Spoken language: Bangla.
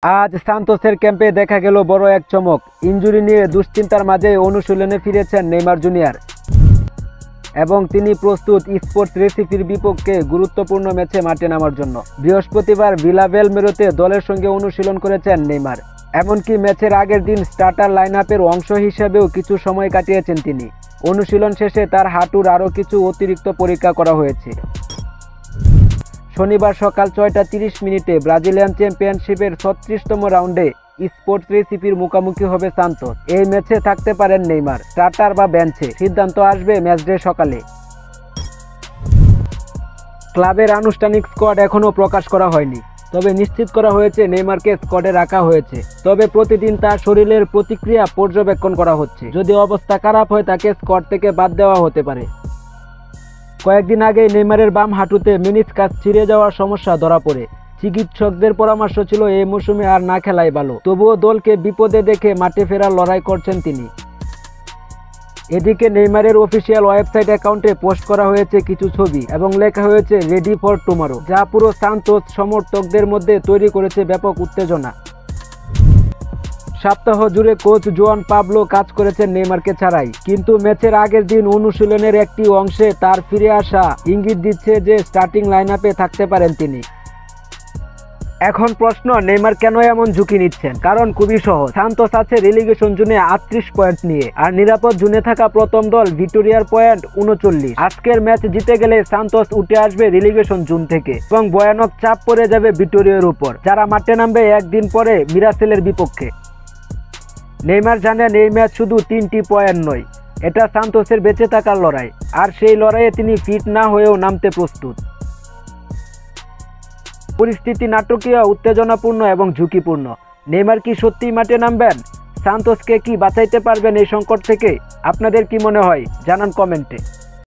আজ সান্তোসের ক্যাম্পে দেখা গেল বড় এক চমক। ইনজুরি নিয়ে দুশ্চিন্তার মাঝে অনুশীলনে ফিরেছেন নেইমার জুনিয়র এবং তিনি প্রস্তুত স্পোর্টস রেসিপির বিপক্ষে গুরুত্বপূর্ণ ম্যাচে মাঠে নামার জন্য। বৃহস্পতিবার ভিলাবেলমেরোতে দলের সঙ্গে অনুশীলন করেছেন নেইমার। এমনকি ম্যাচের আগের দিন স্টার্টার লাইনআপের অংশ হিসেবেও কিছু সময় কাটিয়েছেন তিনি। অনুশীলন শেষে তার হাঁটুর আরও কিছু অতিরিক্ত পরীক্ষা করা হয়েছে। শনিবার সকাল 6:30 ব্রাজিলিয়ান চ্যাম্পিয়নশিপের 36তম রাউন্ডে স্পোর্টস রেসিপির মুখোমুখি হবে সান্তোস। এই ম্যাচে থাকতে পারেন নেইমার স্টার্টার বা বেঞ্চে, সিদ্ধান্ত আসবে ম্যাচডে সকালে। ক্লাবের আনুষ্ঠানিক স্কোয়াড এখনও প্রকাশ করা হয়নি, তবে নিশ্চিত করা হয়েছে নেইমারকে স্কোয়াডে রাখা হয়েছে। তবে প্রতিদিন তার শরীরের প্রতিক্রিয়া পর্যবেক্ষণ করা হচ্ছে। যদি অবস্থা খারাপ হয় তাকে স্কোয়াড থেকে বাদ দেওয়া হতে পারে। কয়েকদিন আগে নেইমারের বাম হাঁটুতে মেনিসকাস ছিঁড়ে যাওয়ার সমস্যা ধরা পড়ে। চিকিৎসকদের পরামর্শ ছিল এই মৌসুমে আর না খেলাই ভালো। তবুও দলকে বিপদে দেখে মাঠে ফেরার লড়াই করছেন তিনি। এদিকে নেইমারের অফিসিয়াল ওয়েবসাইট অ্যাকাউন্টে পোস্ট করা হয়েছে কিছু ছবি এবং লেখা হয়েছে রেডি ফর টুমরো, যা পুরো সান্তোস সমর্থকদের মধ্যে তৈরি করেছে ব্যাপক উত্তেজনা। সপ্তাহ জুড়ে কোচ জোয়ান পাবলো কাজ করেছেন নেইমারকে ছাড়াই, কিন্তু ম্যাচের আগের দিন অনুশীলনের একটি অংশে তার ফিরে আসা ইঙ্গিত দিচ্ছে যে স্টার্টিং লাইনআপে থাকতে পারেন তিনি। এখন প্রশ্ন, নেইমার কেন এমন ঝুঁকি নিচ্ছেন? কারণ খুবই সহজ, সান্তোস আছে রিলিগেশন জোনে 38 পয়েন্ট নিয়ে, আর নিরাপদ জোনে থাকা প্রথম দল ভিক্টোরিয়ার পয়েন্ট 39। আজকের ম্যাচ জিতে গেলে সান্তোস উঠে আসবে রিলিগেশন জোন থেকে এবং ভয়ানক চাপ পড়ে যাবে ভিক্টোরিয়ার উপর, যারা মাঠে নামবে একদিন পরে মিরাসেলের বিপক্ষে। নেইমার জানেন এই ম্যাচ শুধু 3টি পয়েন্ট নয়, এটা সান্তোসের বেঁচে থাকার লড়াই, আর সেই লড়াইয়ে তিনি ফিট না হয়েও নামতে প্রস্তুত। পরিস্থিতি নাটকীয়, উত্তেজনাপূর্ণ এবং ঝুঁকিপূর্ণ। নেইমার কি সত্যিই মাঠে নামবেন? সান্তোসকে কি বাঁচাইতে পারবেন এই সংকট থেকে? আপনাদের কি মনে হয় জানান কমেন্টে।